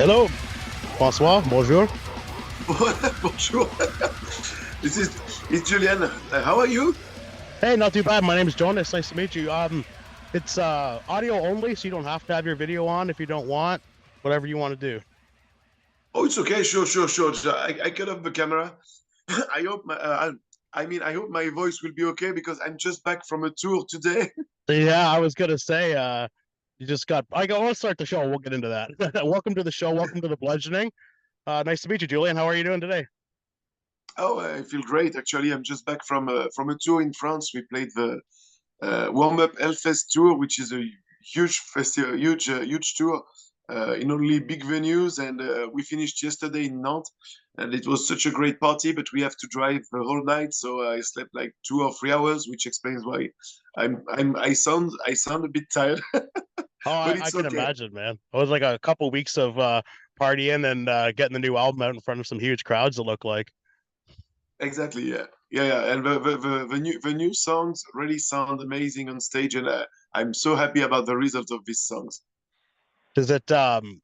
Hello, bonsoir, bonjour. Bonjour. This is it's Julien. How are you? Hey, not too bad. My name is Jonas. Nice to meet you. It's audio only, so you don't have to have your video on if you don't want. Whatever you want to do. Oh, it's okay. Sure. I cut off the camera. I hope I hope my voice will be okay because I'm just back from a tour today. Yeah, I was gonna say, you just got. I want to start the show. We'll get into that. Welcome to the show. Welcome to the bludgeoning. Nice to meet you, Julian. How are you doing today? Oh, I feel great. Actually, I'm just back from a tour in France. We played the warm up Hellfest tour, which is a huge festival, huge tour in only big venues. And we finished yesterday in Nantes, and it was such a great party. But we have to drive the whole night, so I slept like 2 or 3 hours, which explains why I sound a bit tired, Oh, but I it's can okay. imagine, man. It was like a couple weeks of partying and getting the new album out in front of some huge crowds. It looked like. Exactly, yeah. And the new songs really sound amazing on stage, and I'm so happy about the result of these songs. Is it kind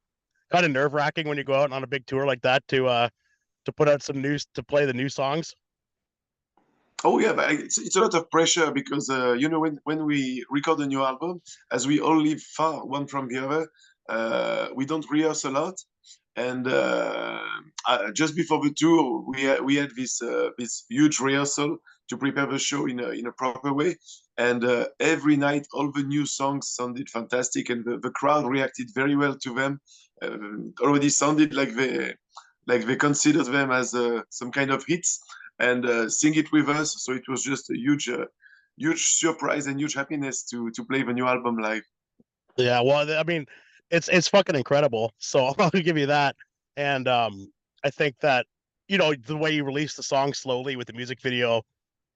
of nerve wracking when you go out on a big tour like that to put out some news to play the new songs? Oh yeah, but it's a lot of pressure because when we record a new album, as we all live far one from the other, we don't rehearse a lot. And just before the tour, we had this huge rehearsal to prepare the show in a proper way. And every night, all the new songs sounded fantastic, and the crowd reacted very well to them. Already sounded like they considered them as some kind of hits and sing it with us. So it was just a huge surprise and huge happiness to play the new album live. Yeah, well, I mean, it's fucking incredible. So I'll give you that. And I think that the way you released the song slowly with the music video,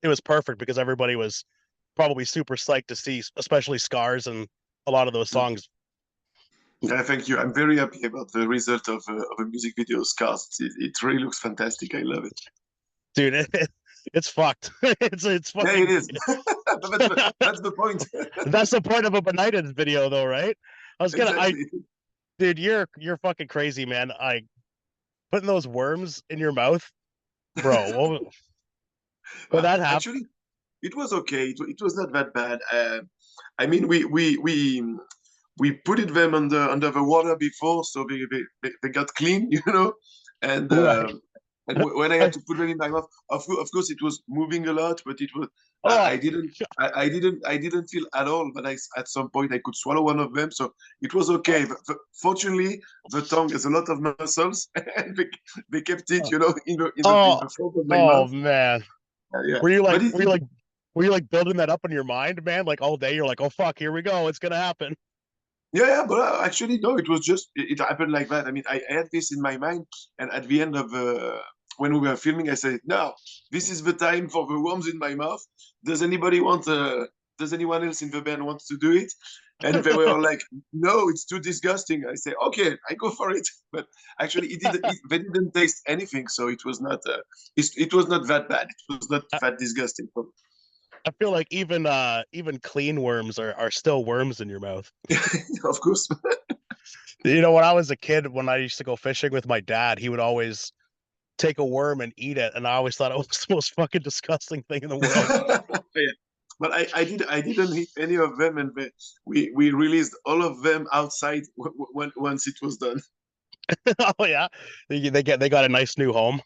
it was perfect because everybody was probably super psyched to see, especially Scars and a lot of those songs. Yeah, thank you. I'm very happy about the result of a music video, Scars. It really looks fantastic. I love it. Dude, it's fucked. It's Yeah, it fucking. is. But that's the point. That's the point of a Benighted video, though, right? I Exactly. dude, you're fucking crazy, man. I putting those worms in your mouth, bro. When Well, that happened, actually, it was okay. It was not that bad. I mean, we put it them under the water before, so they got clean, And right? when I had to put them in my mouth, of course, it was moving a lot, but it was Oh, I didn't feel at all. But at some point I could swallow one of them, so it was okay. Fortunately, the tongue has a lot of muscles, and they kept it, in oh, the front of my oh, mouth. man. Yeah, Were you but like, were you like, were you like building that up in your mind, man? Like all day, you're like, oh fuck, here we go, it's gonna happen. but actually, no, it happened like that. I mean, I had this in my mind, and at the end of when we were filming, I said, "Now, this is the time for the worms in my mouth. Does anybody want? Does anyone else in the band want to do it?" And they were all like, "No, it's too disgusting." I say, "Okay, I go for it." But actually, they didn't taste anything, so it was not that bad. It was not I, that disgusting. I feel like even clean worms are still worms in your mouth. Of course. When I was a kid, when I used to go fishing with my dad, he would always take a worm and eat it, and I always thought it was the most fucking disgusting thing in the world. Yeah. But I didn't hit any of them, and we released all of them outside once it was done. Oh yeah, they got a nice new home.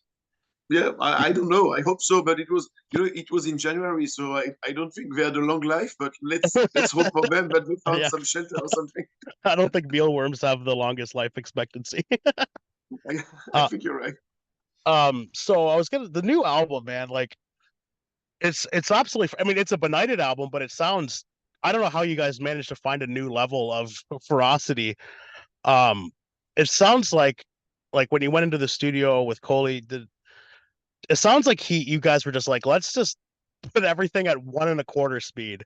Yeah, I don't know. I hope so, but it was in January, so I don't think they had a long life. But let's hope for them that they found Yeah, some shelter or something. I don't think mealworms have the longest life expectancy. I, I uh, think you're right. so I was gonna the new album, man. Like it's absolutely. I mean, it's a benighted album, but it sounds. I don't know how you guys managed to find a new level of ferocity. Um, it sounds like when you went into the studio with Coley, it sounds like you guys were just like, let's just put everything at 1.25 speed.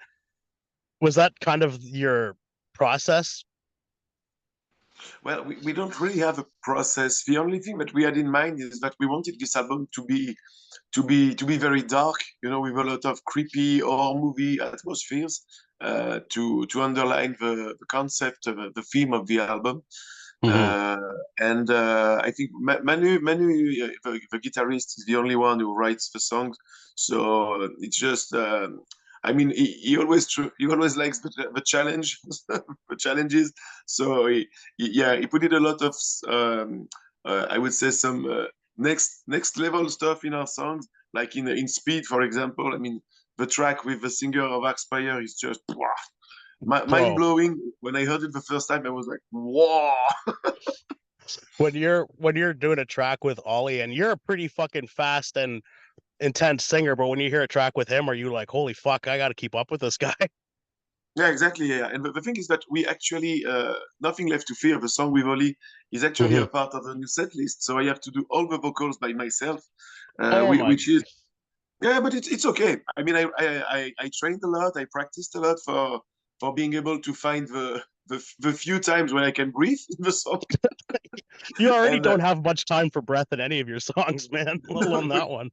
Was that kind of your process? Well, we don't really have a process. The only thing that we had in mind is that we wanted this album to be very dark, with a lot of creepy horror movie atmospheres to underline the concept, the theme of the album. Hmm. Uh, and I think Manu, the guitarist, is the only one who writes the songs. So it's just, I mean, he always likes the challenge, the challenges. So yeah, he put in a lot of, I would say, some next level stuff in our songs, like in Speed, for example. I mean, the track with the singer of Axpire is just mind Bro, blowing. When I heard it the first time, I was like, "Whoa!" when you're doing a track with Ollie and you're a pretty fucking fast and intense singer, but when you hear a track with him, are you like, holy fuck, I got to keep up with this guy? Yeah, exactly. Yeah, and the thing is that we actually nothing left to fear. The song with Oli is actually Hmm. a part of the new set list, so I have to do all the vocals by myself, Oh my. which is yeah, but it's okay. I mean, I trained a lot. I practiced a lot for being able to find the few times when I can breathe in the song, You already and don't have much time for breath in any of your songs, man, let alone that one.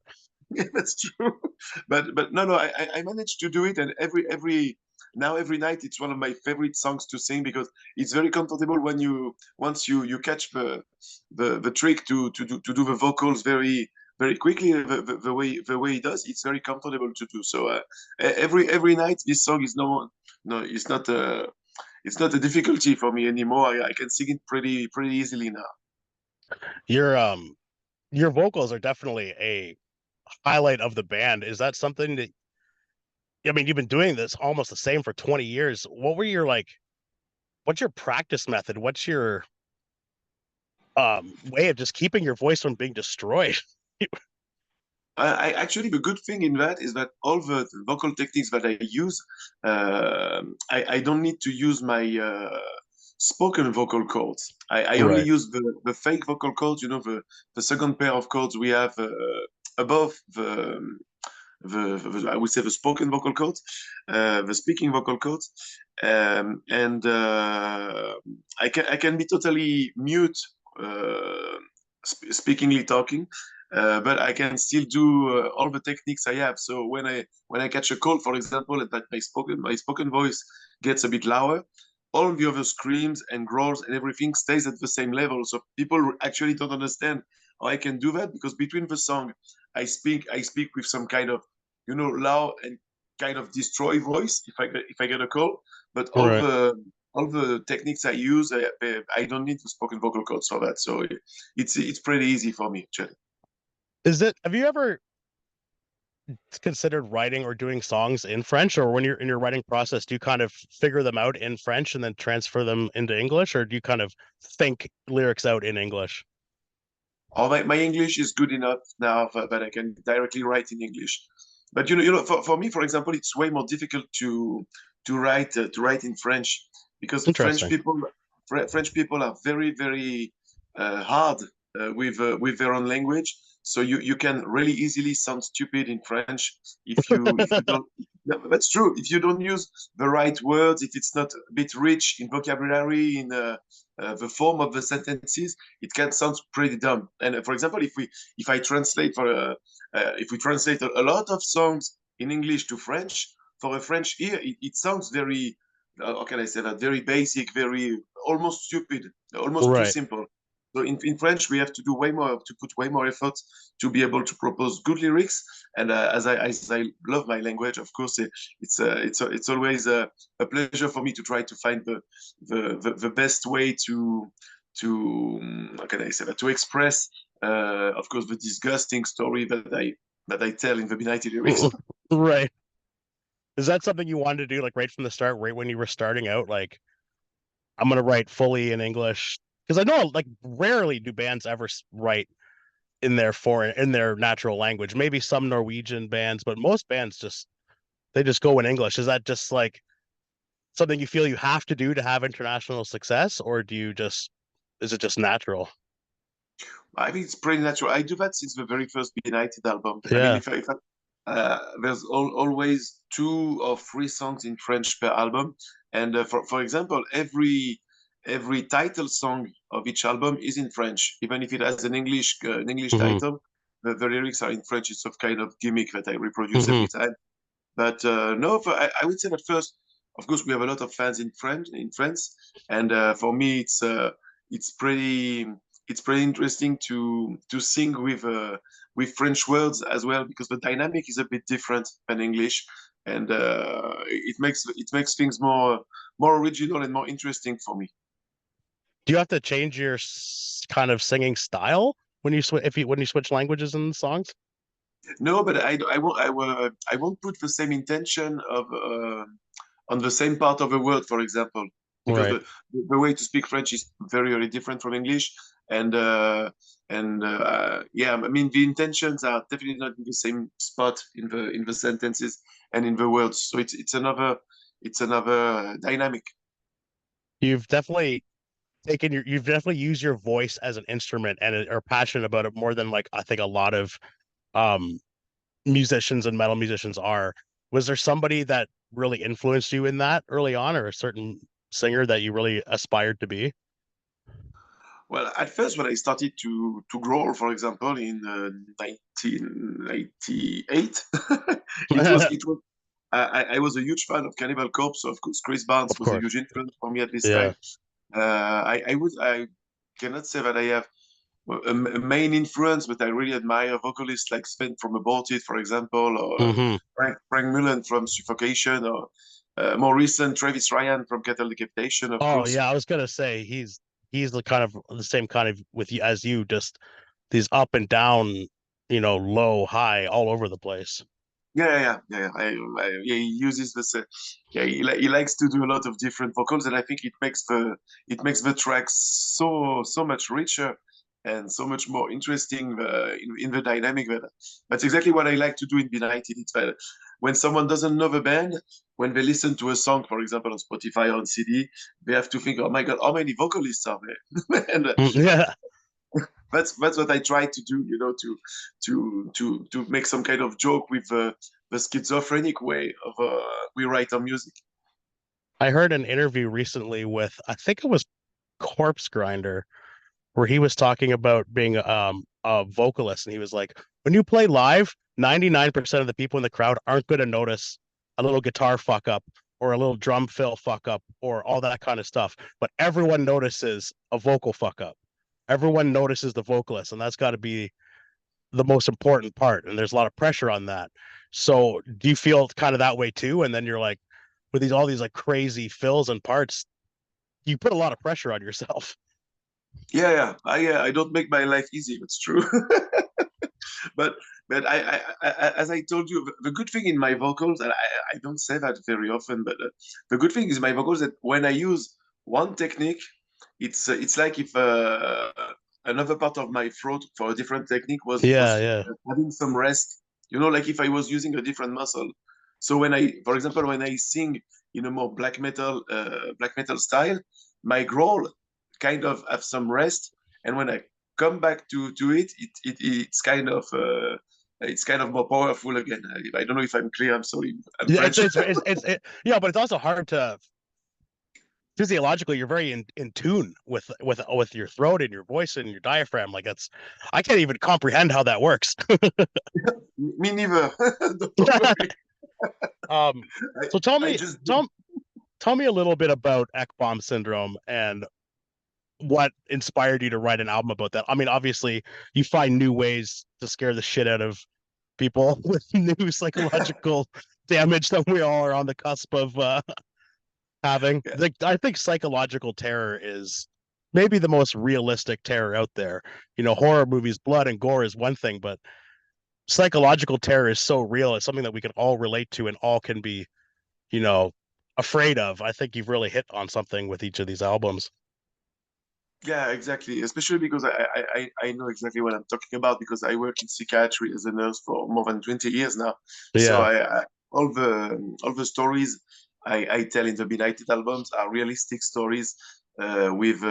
yeah, that's true. But no, I managed to do it, and every night it's one of my favorite songs to sing because it's very comfortable when you once you catch the trick to do the vocals very quickly the way he does. It's very comfortable to do. So every night this song is no it's not a difficulty for me anymore. I can sing it pretty easily now. Your your vocals are definitely a highlight of the band. Is that something that, I mean, you've been doing this almost the same for 20 years. What were your like, what's your practice method? What's your way of just keeping your voice from being destroyed? Actually, the good thing in that is that all the vocal techniques that I use, I don't need to use my spoken vocal cords. I only Right. use the fake vocal cords, the second pair of cords we have above I would say the spoken vocal cords, the speaking vocal cords, and I can be totally mute, speakingly talking, but I can still do all the techniques I have. So when I catch a cold, for example, and that my spoken voice gets a bit louder, all the other screams and growls and everything stays at the same level. So people actually don't understand how I can do that because between the song, I speak with some kind of loud and kind of destroy voice if I get a call. But all Right. the techniques I use, I don't need the spoken vocal cords for that. So it's pretty easy for me actually. Have you ever considered writing or doing songs in French, or when you're in your writing process, do you kind of figure them out in French and then transfer them into English, or do you kind of think lyrics out in English? Oh, my English is good enough now that I can directly write in English. But for me, for example, it's way more difficult to write in French because Interesting. French people are very very hard with their own language. So you can really easily sound stupid in French if you don't. No, that's true. If you don't use the right words, if it's not a bit rich in vocabulary, in the form of the sentences, it can sound pretty dumb. And for example, if we translate a lot of songs in English to French, for a French ear, it sounds very, how can I say that? Very basic, very almost stupid, almost too Right. simple. So in French, we have to do way more, to put way more effort to be able to propose good lyrics. And as I love my language, of course, it's always a pleasure for me to try to find the best way to how can I say that, to express of course the disgusting story that I tell in the Benighted lyrics. Right. Is that something you wanted to do like right from the start, right when you were starting out? Like, I'm gonna write fully in English because I know like rarely do bands ever write in their natural language. Maybe some Norwegian bands, but most bands just they just go in English. Is that just like something you feel you have to do to have international success, or do you just is it just natural? I think it's pretty natural. I do that since the very first Benighted album. I mean, Yeah. there's always 2 or 3 songs in French per album, and for example, every title song of each album is in French, even if it has an English Hmm. title. The lyrics are in French. It's a kind of gimmick that I reproduce Hmm. every time. But no, I would say that first, of course, we have a lot of fans in France, and for me, it's pretty it's pretty interesting to sing with French words as well because the dynamic is a bit different than English, and it makes things more original and more interesting for me. Do you have to change your kind of singing style when you switch if you when you switch languages in songs? No, but I won't put the same intention of on the same part of a word, for example, because Right. the way to speak French is very, very different from English, and yeah, I mean the intentions are definitely not in the same spot in the sentences and in the words, so it's another dynamic. You've definitely you've definitely used your voice as an instrument and are passionate about it more than like I think a lot of um musicians and metal musicians are. Was there somebody that really influenced you in that early on, or a certain singer that you really aspired to be? Well, at first, when I started to growl, for example, in 1998, it was I was a huge fan of Cannibal Corpse, so of course Chris Barnes Of was a course. huge influence for me at this Yeah. time. I cannot say that I have a main influence, but I really admire vocalists like Sven from Aborted, for example, or Hmm. Frank Mullen from Suffocation, or more recent Travis Ryan from Cattle Decapitation, of Oh course. yeah, I was gonna say he's the kind of the same kind of with you as you, just these up and down, low, high, all over the place. Yeah. Yeah, he uses this. Yeah, he likes to do a lot of different vocals, and I think it makes the tracks so much richer and so much more interesting in the dynamic. That's exactly what I like to do in Benighted. It's that when someone doesn't know the band, when they listen to a song, for example, on Spotify or on CD, they have to think, "Oh my God, how many vocalists are there?" and Yeah. that's what I try to do, to make some kind of joke with the schizophrenic way of we write our music. I heard an interview recently with I think it was Corpse Grinder where he was talking about being a vocalist and he was like, when you play live, 99% of the people in the crowd aren't going to notice a little guitar fuck up or a little drum fill fuck up or all that kind of stuff, but everyone notices a vocal fuck up. Everyone notices the vocalist, and that's got to be the most important part. And there's a lot of pressure on that. So, do you feel kind of that way too? And then you're like, with these all these like crazy fills and parts, you put a lot of pressure on yourself. Yeah. I don't make my life easy. That's true. but but as I told you, the good thing in my vocals, and I don't say that very often, but the good thing is my vocals that when I use one technique, it's like if another part of my throat for a different technique was Yeah, yeah. having some rest. Like if I was using a different muscle. So for example, when I sing in a more black metal style, my growl kind of have some rest, and when I come back to it's kind of more powerful again. I don't know if I'm clear. I'm sorry. I'm Yeah, French. yeah, but it's also hard to physiologically. You're very in tune with your throat and your voice and your diaphragm. Like that's, I can't even comprehend how that works. Me neither. Don't worry. um, I, so tell I me, just do. tell me a little bit about Ekbom syndrome and what inspired you to write an album about that. I mean, obviously, you find new ways to scare the shit out of people with new psychological damage that we all are on the cusp of having. Yeah. Like, I think psychological terror is maybe the most realistic terror out there. Horror movies, blood and gore is one thing, but psychological terror is so real. It's something that we can all relate to and all can be, you know, afraid of. I think you've really hit on something with each of these albums. Yeah, exactly. Especially because I know exactly what I'm talking about because I work in psychiatry as a nurse for more than 20 years now. So Yeah. all the stories I tell in the Benighted albums are realistic stories with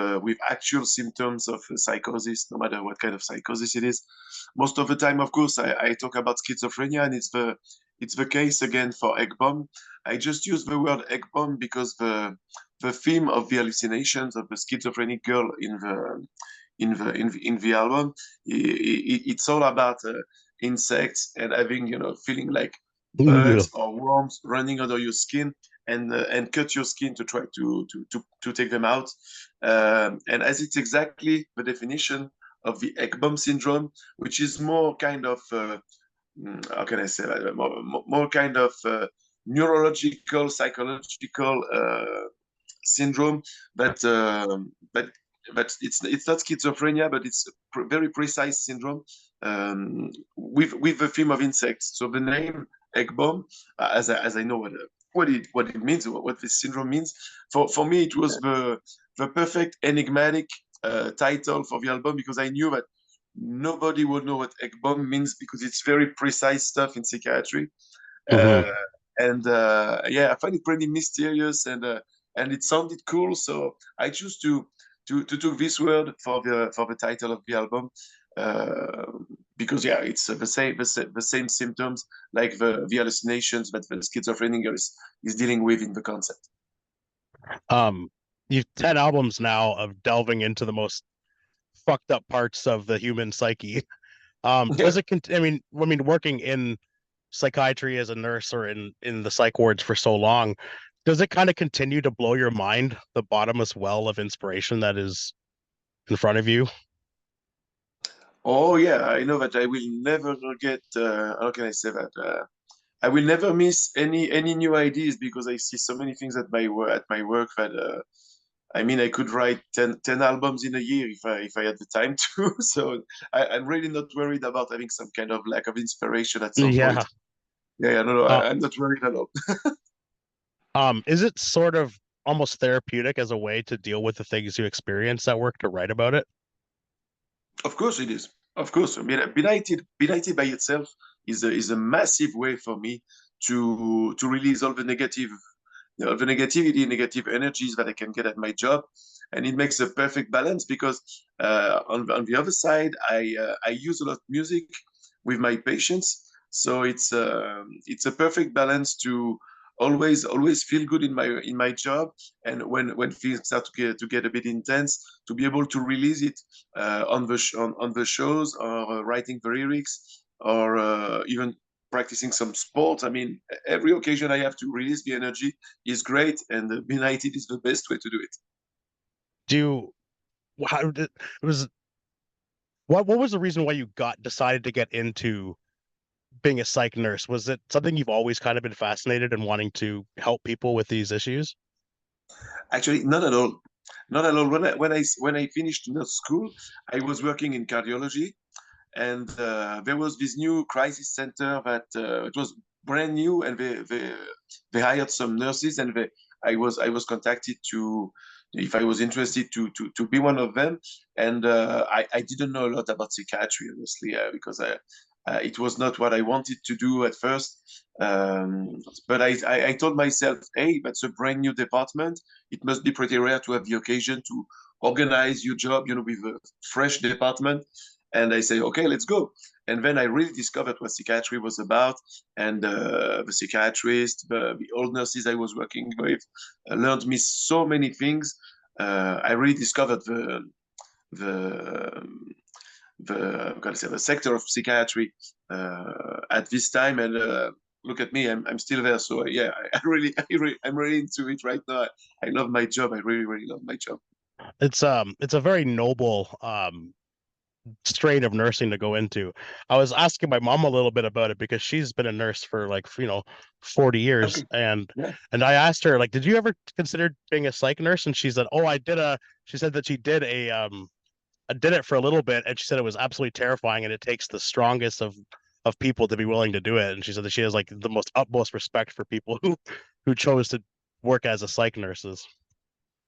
actual symptoms of psychosis, no matter what kind of psychosis it is. Most of the time, of course, I talk about schizophrenia, and it's the case again for egg bomb. I just use the word egg bomb because the theme of the hallucinations of the schizophrenic girl in the album, it's all about insects and having feeling like Ugh. bugs or worms running under your skin, and cut your skin to try to take them out. And as it's exactly the definition of the egg bomb syndrome, which is more kind of how can I say that? More kind of neurological, psychological syndrome, but it's not schizophrenia, but it's a very precise syndrome with a theme of insects. So the name egg bomb, as I know what it means, what this syndrome means. For me, it was the perfect enigmatic title for the album because I knew that nobody would know what egg bomb means because it's very precise stuff in psychiatry. Uh, Hmm. and yeah, I find it pretty mysterious and it sounded cool. So I choose to took this word for the title of the album. Uh, because yeah, it's the same symptoms like the hallucinations that the schizophrenic is dealing with in the concept. Um, you've 10 albums now of delving into the most fucked up parts of the human psyche. Yeah. Does it I mean, working in psychiatry as a nurse or in the psych wards for so long, does it kind of continue to blow your mind, the bottomless well of inspiration that is in front of you? Oh yeah, I know that I will never get. How can I say that? I will never miss any new ideas because I see so many things at my work that I mean I could write 10 albums in a year if I had the time to. So I'm really not worried about having some kind of lack of inspiration at some point. Yeah. Yeah, yeah, no, no, Uh, I'm not worried at all. is it sort of almost therapeutic as a way to deal with the things you experience at work to write about it? Of course it is. Of course. I mean, Benighted by itself is a massive way for me to release all the negative, the negativity, negative energies that I can get at my job, and it makes a perfect balance because on the other side, I use a lot of music with my patients, so it's a perfect balance to always feel good in my job, and when things start to get a bit intense, to be able to release it on the shows or writing the lyrics or even practicing some sports. I mean, every occasion I have to release the energy is great, and Benighted is the best way to do it. Do you, how did, it was what was the reason why you got decided to get into being a psych nurse? Was it something you've always kind of been fascinated in wanting to help people with these issues? Actually, not at all. Not at all. When I finished nurse school, I was working in cardiology, and there was this new crisis center that it was brand new, and they hired some nurses, and I was contacted to if I was interested to be one of them, and I didn't know a lot about psychiatry honestly because it was not what I wanted to do at first. But I told myself, hey, that's a brand new department. It must be pretty rare to have the occasion to organize your job, with a fresh department. And I say, okay, let's go. And then I really discovered what psychiatry was about. And the psychiatrist, the old nurses I was working with, learned me so many things. I really discovered the I'm gonna say the sector of psychiatry at this time. And look at me, I'm still there. So yeah, I'm really into it right now. I love my job. I really, really love my job. It's a very noble strain of nursing to go into. I was asking my mom a little bit about it because she's been a nurse for like, 40 years, Okay. and Yeah. I asked her like, did you ever consider being a psych nurse? And she said, "Oh, she said that she did I did it for a little bit, and she said it was absolutely terrifying, and it takes the strongest of people to be willing to do it." And she said that she has like the most utmost respect for people who chose to work as a psych nurses.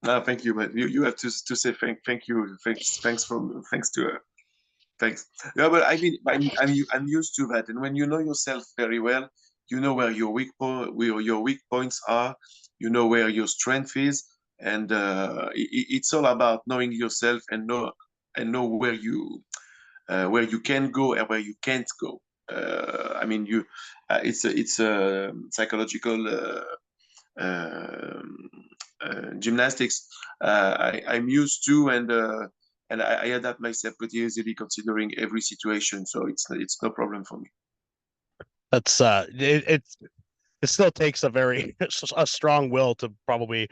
Thank you, but you have to say thank you, thanks to thanks. Yeah, but I mean, I'm used to that, and when you know yourself very well, you know where your weak points are, you know where your strength is, and it's all about knowing yourself and know where you can go and where you can't go. I mean, it's a psychological um gymnastics I'm used to, and I adapt myself pretty easily considering every situation. So it's no problem for me. That's it still takes a very a strong will to probably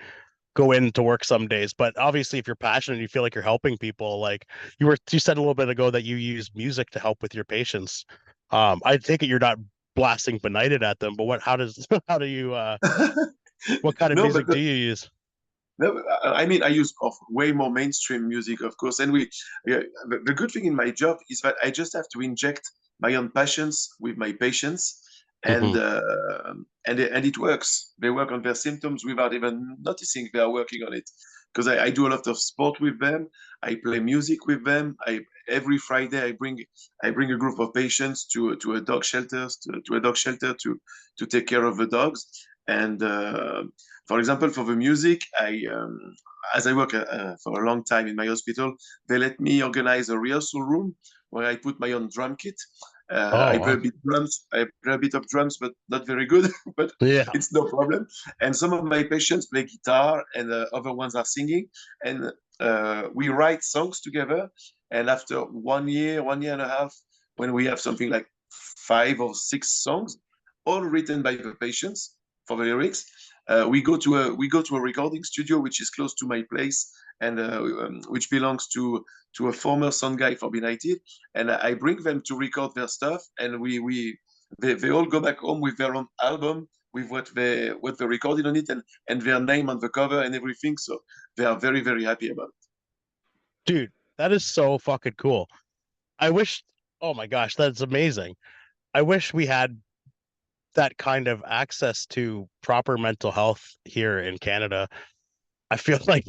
go into work some days. But obviously, if you're passionate, and you feel like you're helping people. Like you said a little bit ago that you use music to help with your patients. I take it you're not blasting Benighted at them, but how does how do you what kind of No, but music do you use? no, I mean, I use of way more mainstream music, of course. And yeah, the good thing in my job is that I just have to inject my own passions with my patients, and Hmm. and it works. They work on their symptoms without even noticing they are working on it. Because I do a lot of sport with them. I play music with them. I every Friday I bring a group of patients to a dog shelters to a dog shelter to take care of the dogs. And for example, for the music, as I work for a long time in my hospital, they let me organize a rehearsal room where I put my own drum kit. Oh, I play wow. a bit drums. I play a bit of drums, but not very good. But Yeah. it's no problem. And some of my patients play guitar, and other ones are singing. And we write songs together. And after 1 year, 1 year and a half, when we have something like 5 or 6 songs, all written by the patients for the lyrics, we go to a recording studio which is close to my place and which belongs to a former sound guy for Benighted, and I bring them to record their stuff, and they all go back home with their own album with what they recorded on it and their name on the cover and everything. So they are very very happy about it. Dude, that is so fucking cool. I wish, oh my gosh, that's amazing. I wish we had that kind of access to proper mental health here in Canada. I feel like,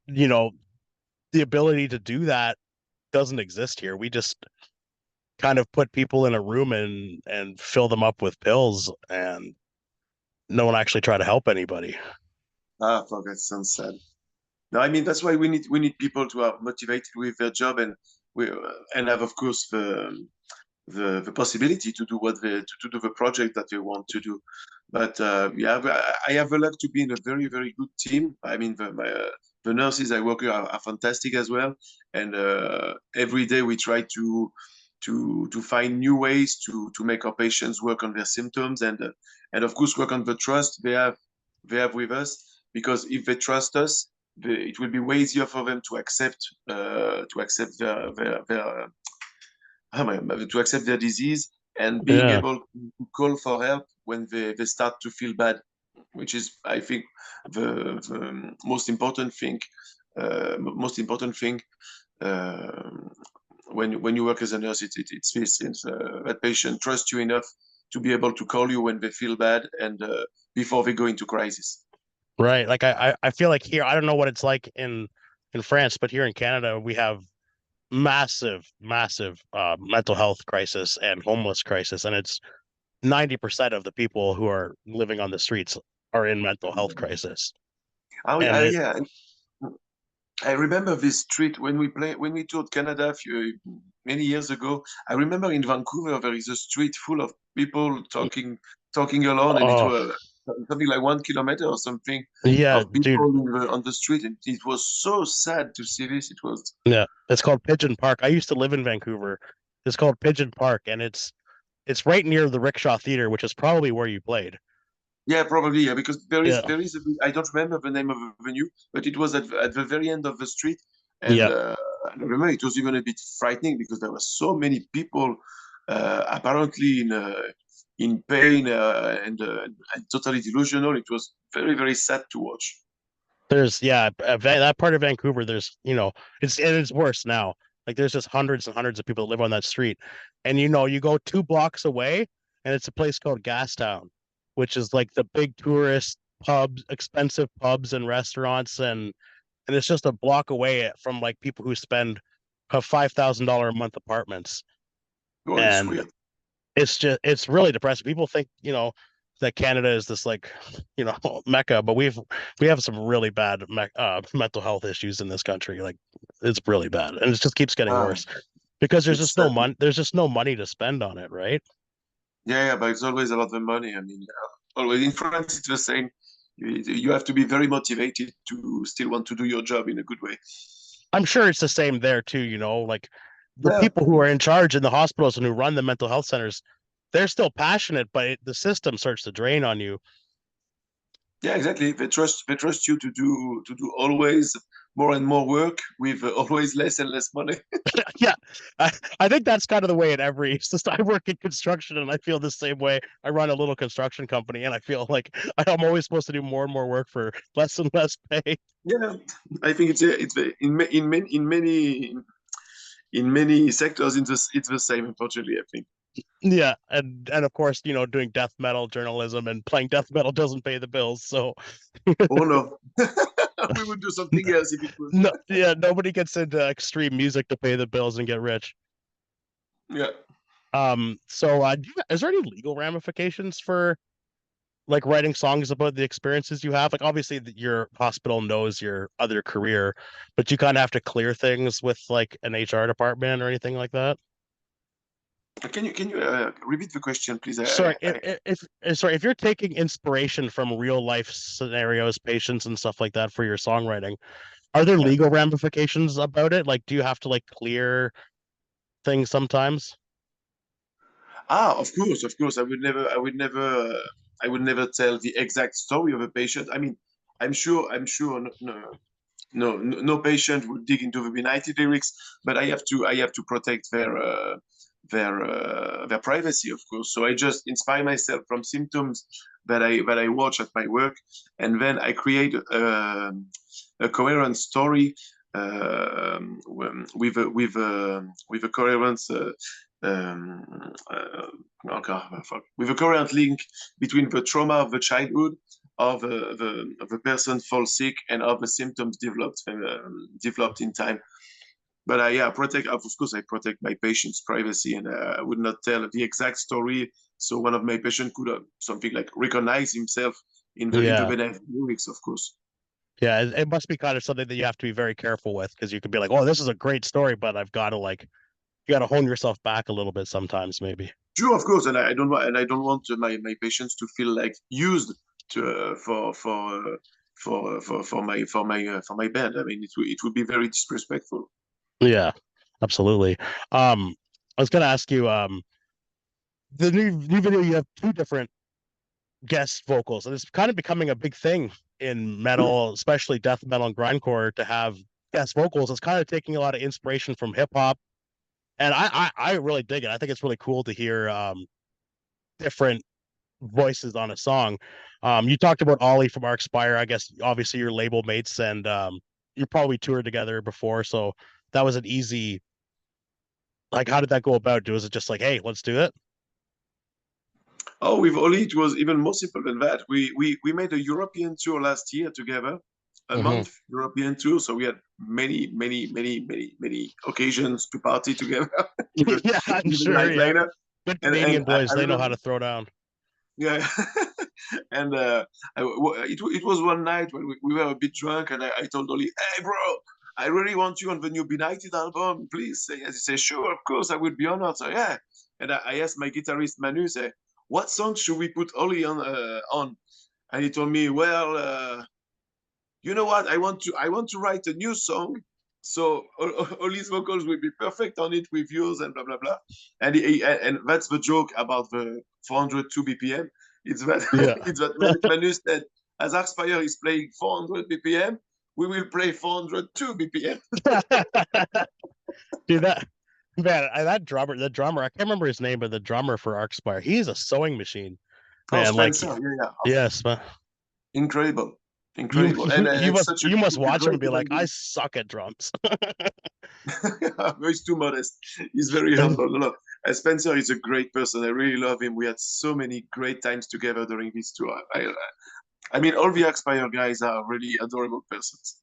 you know, the ability to do that doesn't exist here. We just kind of put people in a room and fill them up with pills and no one actually try to help anybody. Ah, fuck, that sounds sad. No, I mean that's why we need people to are motivated with their job and have of course the possibility to do to do the project that they want to do. But yeah, I have the luck to be in a very very good team. I mean the nurses I work with are fantastic as well, and every day we try to find new ways to make our patients work on their symptoms and of course work on the trust they have with us, because if they trust us, it will be way easier for them to accept to accept their disease and being Yeah. able to call for help when they start to feel bad, which is, I think, the most important thing uh, when you work as a nurse. It's this, that patient trusts you enough to be able to call you when they feel bad and before they go into crisis. Right. Like I feel like here, I don't know what it's like in France, but here in Canada, we have massive mental health crisis and homeless crisis, and it's 90% of the people who are living on the streets are in mental health crisis. And it Yeah, I remember this street when we toured Canada many years ago. I remember in Vancouver there is a street full of people talking alone, and it oh was something like 1 kilometer or something yeah, of dude. people on the street, and it was so sad to see this. It was Yeah. It's called Pigeon Park. I used to live in Vancouver. It's called Pigeon Park, and it's right near the Rickshaw Theater, which is probably where you played. yeah, probably yeah, because Yeah. there is I don't remember the name of the venue, but it was at the very end of the street, and Yeah. I remember it was even a bit frightening because there were so many people apparently in pain and totally delusional. It was very very sad to watch. There's yeah, that part of Vancouver, there's, it's worse now. Like there's just hundreds and hundreds of people that live on that street. And you go 2 blocks away and it's a place called Gastown, which is like the big tourist pubs, expensive pubs and restaurants, and it's just a block away from like people who spend have $5,000 a month apartments. Oh, it's And weird. it's really depressing. People think, that Canada is this like, mecca, but we have some really bad mental health issues in this country. Like it's really bad, and it just keeps getting Ah, worse because there's it's just no sad. money. There's just no money to spend on it, right? Yeah, yeah, but it's always about the money. I mean, always in France, it's the same. You have to be very motivated to still want to do your job in a good way. I'm sure it's the same there too. Like the Yeah, people who are in charge in the hospitals and who run the mental health centers, they're still passionate, but the system starts to drain on you. Yeah, exactly. They trust you to do always more and more work with always less and less money. Yeah, I think that's kind of the way in every system. I work in construction and I feel the same way. I run a little construction company and I feel like I'm always supposed to do more and more work for less and less pay. Yeah, I think it's in many sectors it's the same. Unfortunately, I think. Yeah, and of course, doing death metal journalism and playing death metal doesn't pay the bills. So Oh no, we would do something else if it was. no, yeah, nobody gets into extreme music to pay the bills and get rich. Yeah. So is there any legal ramifications for like writing songs about the experiences you have? Like obviously your hospital knows your other career, but you kind of have to clear things with like an HR department or anything like that. Can you repeat the question, please? Sorry, sorry, if you're taking inspiration from real life scenarios, patients and stuff like that for your songwriting, are there Yeah. legal ramifications about it? Like, do you have to like clear things sometimes? Of course. I would never tell the exact story of a patient. I mean, I'm sure, no patient would dig into the Benighted lyrics, but I have to protect their privacy, of course. So I just inspire myself from symptoms that I watch at my work, and then I create a coherent story with a coherent. Oh God, fuck. With a coherent link between the trauma of the childhood of the person fall sick and of the symptoms developed in time. But yeah, protect of course I protect my patient's privacy, and I would not tell the exact story. So one of my patients could something like recognize himself in the Yeah. benefit lyrics, of course. Yeah, it must be kind of something that you have to be very careful with because you could be like, "Oh, this is a great story," but I've got to like you got to hone yourself back a little bit sometimes, maybe. True, of course, and I don't want my patients to feel like used to for my band. I mean, it would be very disrespectful. Yeah, absolutely. I was gonna ask you, the new video you have two different guest vocals, and it's kind of becoming a big thing in metal, especially death metal and grindcore, to have guest vocals. It's kind of taking a lot of inspiration from hip hop, and I really dig it. I think it's really cool to hear different voices on a song. You talked about Ollie from Arcspire. I guess obviously your label mates and you probably toured together before, so that was an easy. Like, how did that go about? Was it just like, hey, let's do it? Oh, with Oli, it was even more simple than that. We made a European tour last year together, a Hmm. month European tour. So we had many occasions to party together, even Yeah, I'm even sure. like Yeah, later. good And Canadian boys. I They know how remember, to throw down. yeah. And it was one night when we were a bit drunk, and I told Oli, "Hey, bro, I really want you on the new Benighted album, please." Say yes. He said, "Sure, of course, I would be honored." So yeah, and I asked my guitarist Manu, say, "What song should we put Oli on?" And he told me, "Well, you know what? I want to write a new song." So all his vocals will be perfect on it with yours and blah blah blah, and that's the joke about the 402 BPM. It's that Yeah. it's that Manu said, as Arspire is playing 400 BPM, we will play 402 BPM. Dude, the drummer, I can't remember his name, but the drummer for Arcspire, he's a sewing machine, Oh, man. Like, Spencer, yeah, yeah, oh, yes, man. incredible, You incredible, you you and must such you must a watch him great and be like, human I being. suck at drums. He's too modest. He's very humble. No, no. Spencer is a great person. I really love him. We had so many great times together during this tour. I mean, all the Aspire guys are really adorable persons.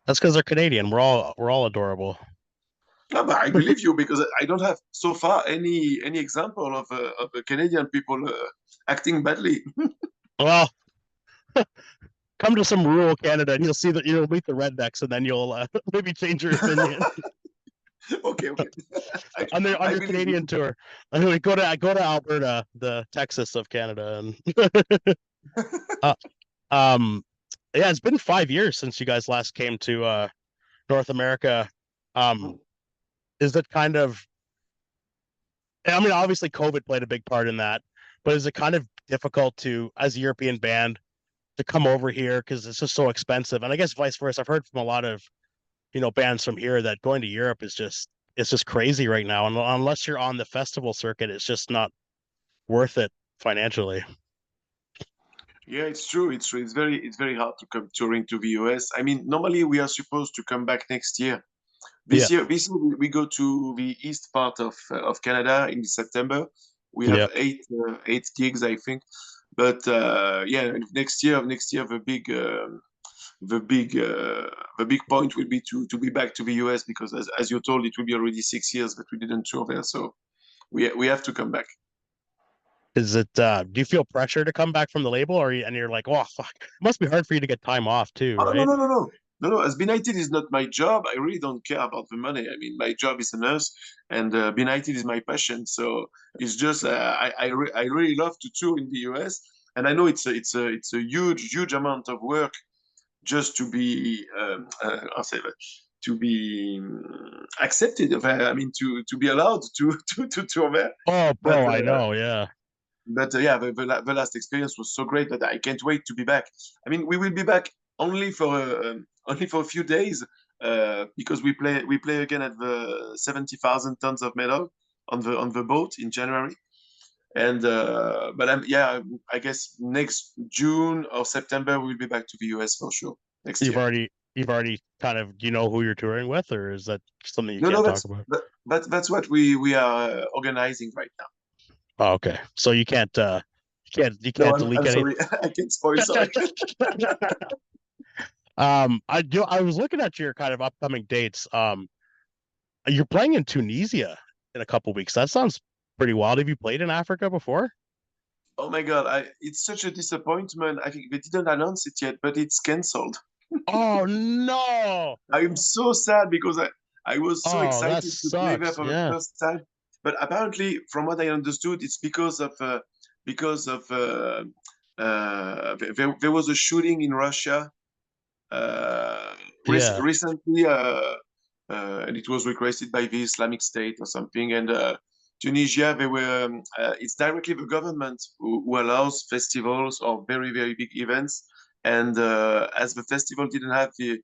That's because they're Canadian. We're all adorable. No, but I believe you because I don't have so far any example of Canadian people acting badly. Well, come to some rural Canada and you'll see that you'll meet the rednecks, and then you'll maybe change your opinion Okay, okay. I, on I your believe Canadian you. tour. Anyway, go to Alberta, the Texas of Canada, and uh, um, yeah, it's been 5 years since you guys last came to North America. Um, is it kind of I mean, obviously COVID played a big part in that, but is it kind of difficult to, as a European band, to come over here because it's just so expensive? And I guess vice versa. I've heard from a lot of, bands from here that going to Europe is just it's just crazy right now. And unless you're on the festival circuit, it's just not worth it financially. Yeah, it's true. It's true. It's very hard to come touring to the US. I mean, normally we are supposed to come back next year. Yeah, This year we go to the east part of Canada in September. We have yeah. eight gigs, I think. But yeah, next year the big point will be to be back to the US because as you're told, it will be already 6 years that we didn't tour there. So we have to come back. Is it? Do you feel pressure to come back from the label, and you're like, oh fuck, it must be hard for you to get time off too, Oh, no, right? no, no, no. No, no, as Benighted is not my job, I really don't care about the money. I mean, my job is a nurse, and Benighted is my passion. So it's just I really love to tour in the US, and I know it's a huge amount of work just to be I'll say that to be accepted. I mean, to be allowed to tour there. Oh, But bro, I know. Yeah, yeah, the last experience was so great that I can't wait to be back. I mean, we will be back only for a few days because we play again at the 70,000 tons of metal on the boat in January. And but I guess next June or September we'll be back to the US for sure next you've year. already you've already kind of do you know who you're touring with, or is that something you No, no, can't talk about? that's what we are organizing right now. Oh, okay. So you can't No, delete I'm anything. sorry, I can't spoil. Sorry. I was looking at your kind of upcoming dates. You're playing in Tunisia in a couple weeks. That sounds pretty wild. Have you played in Africa before? Oh my God, it's such a disappointment. I think they didn't announce it yet, but it's canceled. Oh no! I'm so sad because I was so Oh, that excited to play there sucks. for the Yeah. first time. But apparently, from what I understood, it's because of there was a shooting in Russia Yeah. recently, and it was requested by the Islamic State or something. And Tunisia, it's directly the government who allows festivals or very big events. And as the festival didn't have the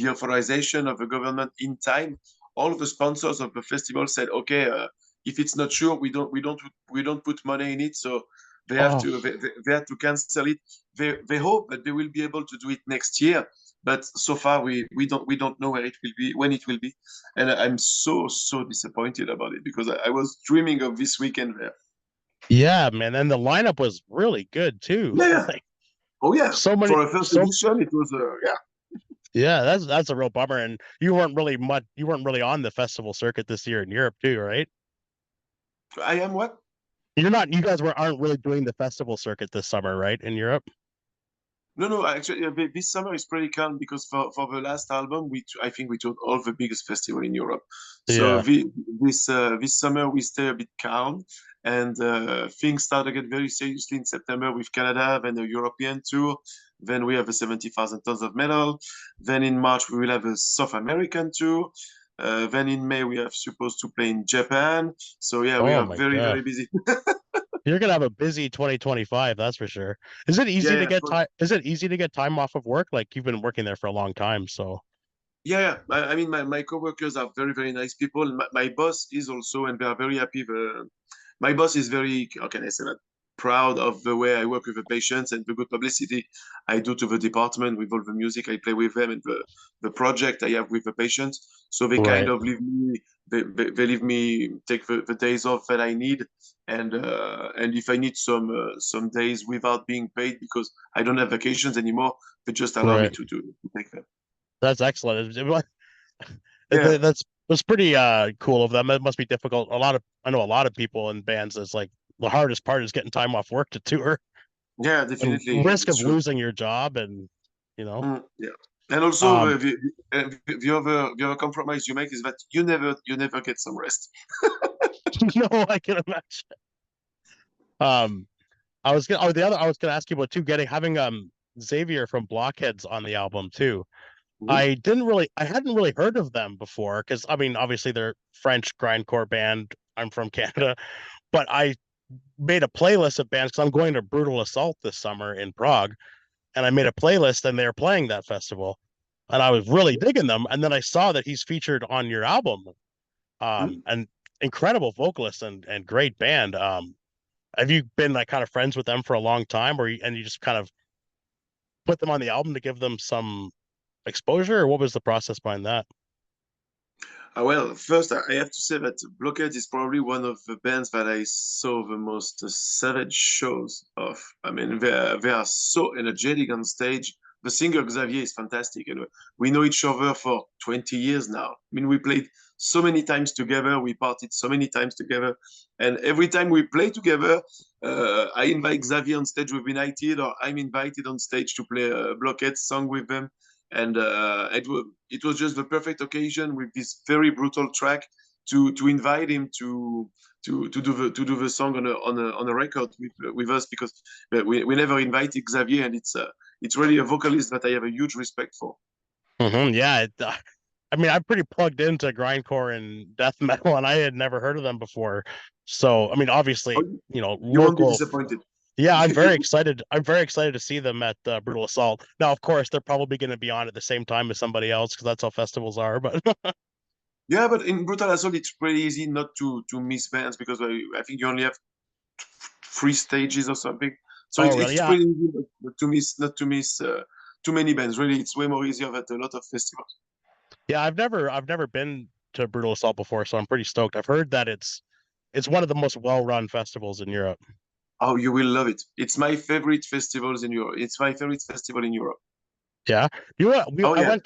authorization of the government in time, all of the sponsors of the festival said, okay, if it's not sure, we don't put money in it. So Oh, they have to cancel it. They hope that they will be able to do it next year, but so far we don't know where it will be, when it will be, and I'm so disappointed about it because I was dreaming of this weekend there. yeah, man. And the lineup was really good too. Yeah, yeah. Like Oh yeah, so many, for a first so edition it was yeah. yeah. That's a real bummer. And you weren't really on the festival circuit this year in Europe too, right? I am what? You're not. You guys aren't really doing the festival circuit this summer, right? In Europe. No, no, actually, this summer is pretty calm because for the last album, I think we toured all the biggest festival in Europe. So Yeah. this summer we stay a bit calm, and things start to get very seriously in September with Canada, then the European tour, then we have a 70,000 tons of metal, then in March we will have a South American tour, then in May we are supposed to play in Japan. So yeah, we Oh are my very God. busy. You're gonna have a busy 2025, that's for sure. Yeah, yeah. Is it easy to get time off of work? Like you've been working there for a long time, so Yeah, yeah. I mean, my coworkers are very nice people. My boss is also, and they are very happy. My boss is very, how can I say that, proud of the way I work with the patients and the good publicity I do to the department with all the music I play with them and the project I have with the patients. So they kind right. of leave me, they leave me take the days off that I need. And if I need some days without being paid because I don't have vacations anymore, they just allow me Right. to take them. That's excellent. Yeah. That's pretty cool of them. It must be difficult. I know a lot of people in bands. It's like the hardest part is getting time off work to tour Yeah, and definitely. risk It's of true. losing your job and you know. Yeah. And also Um, the other compromise you make is that you never get some rest. no, I can imagine. Um, I was gonna ask you about too, getting having Xavier from Blockheads on the album too. Mhm. I hadn't really heard of them before because I mean obviously they're French grindcore band. I'm from Canada, but I made a playlist of bands because I'm going to Brutal Assault this summer in Prague, and I made a playlist and they're playing that festival, and I was really digging them. And then I saw that he's featured on your album, Hmm? and incredible vocalist and great band. Have you been like kind of friends with them for a long time, and you just kind of put them on the album to give them some exposure, or what was the process behind that? Well, first, I have to say that Blockhead is probably one of the bands that I saw the most savage shows of. I mean, they are so energetic on stage. The singer Xavier is fantastic, and we know each other for 20 years now. I mean, we played so many times together, we partied so many times together, and every time we play together, I invite Xavier on stage with Benighted, or I'm invited on stage to play a Blockhead song with them, and it was just the perfect occasion with this very brutal track to invite him to do the song on a record with us, because we never invited Xavier, and it's really a vocalist that I have a huge respect for. Yeah, I mean, I'm pretty plugged into grindcore and death metal, and I had never heard of them before. So, I mean, Oh, obviously, you won't be local. disappointed. Yeah, I'm very excited. I'm very excited to see them at Brutal Assault. Now, of course, they're probably going to be on at the same time as somebody else because that's how festivals are. But Yeah, but in Brutal Assault, it's pretty easy not to miss bands, because I think you only have 3 stages or something. So oh, it's really? it's Yeah, pretty easy not to miss too many bands. Really, it's way more easier at a lot of festivals. yeah. I've never been to Brutal Assault before, so I'm pretty stoked. I've heard that it's one of the most well-run festivals in Europe. Oh, you will love it. It's my favorite festivals in Europe. It's my favorite festival in Europe. Yeah, Oh I yeah,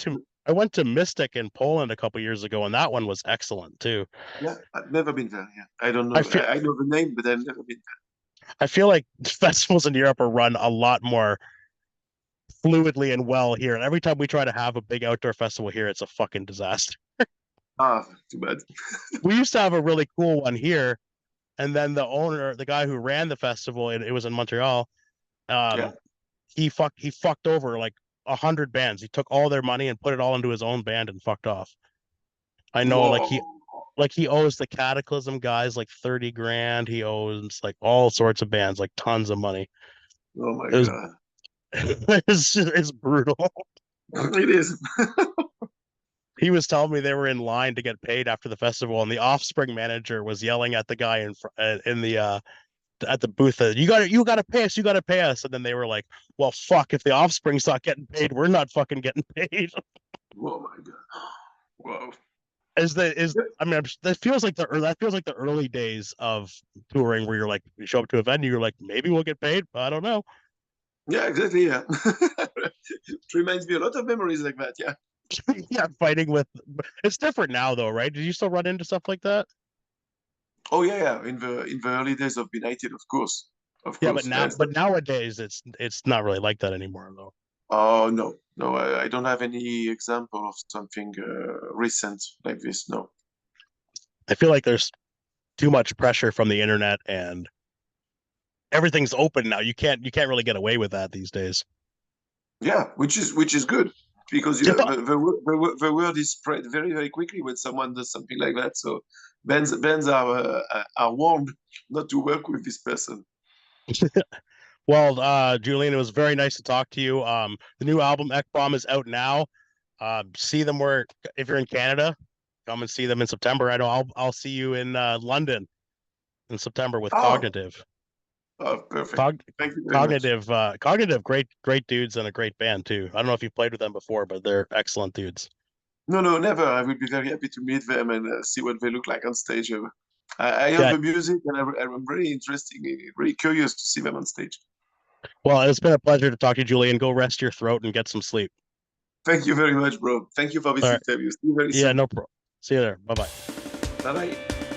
went to Mystic in Poland a couple years ago, and that one was excellent too. yeah. I've never been there. Yeah, I don't I know. feel I know the name, but I've never been I feel like festivals in Europe are run a lot more fluidly and well here. And every time we try to have a big outdoor festival here, it's a fucking disaster. there. Ah, too bad. We used to have a really cool one here, and then the guy who ran the festival, it was in Montreal. Yeah. Um, he fucked over like 100 bands. He took all their money and put it all into his own band and fucked off. I know, Whoa. like he owes the Cataclysm guys like 30 grand. He owes like all sorts of bands like tons of money. Oh my It was God. it's brutal. It is. He was telling me they were in line to get paid after the festival, and the Offspring manager was yelling at the guy in the at the booth that you got to pay us, you got to pay us. And then they were like, well, fuck, if the Offspring's not getting paid, we're not fucking getting paid. Oh my God. Wow. Is the is I mean, that feels like the early days of touring where you're like, you show up to a venue, you're like, maybe we'll get paid. I don't know. Yeah, exactly. Yeah. It reminds me a lot of memories like that. Yeah. Yeah, fighting with it's different now though, right? Did you still run into stuff like that? Oh yeah, yeah. In the early days of Benighted, of course. Of Yeah, but course. now but nowadays it's not really like that anymore though. Oh no, no, I don't have any example of something recent like this. No. I feel like there's too much pressure from the internet and everything's open now. You can't really get away with that these days. Yeah, which is good, because If I, the word is spread very very quickly when someone does something like that. So bands are warned not to work with this person. well, Julien, it was very nice to talk to you. The new album Ekbom is out now. See them where if you're in Canada, come and see them in September. I know I'll see you in London in September with Oh, Cognitive. oh, perfect. Cog Thank you very much. Cognitive, great dudes and a great band too. I don't know if you've played with them before, but they're excellent dudes. No, no, never. I will be very happy to meet them and see what they look like on stage. I heard Yeah, the music, and I'm very interested, very curious to see them on stage. well, it's been a pleasure to talk to you, Julian. Go rest your throat and get some sleep. Thank you very much, bro. Thank you for All this right. interview. See you very Yeah, soon. no problem. See you there. Bye bye. Bye bye.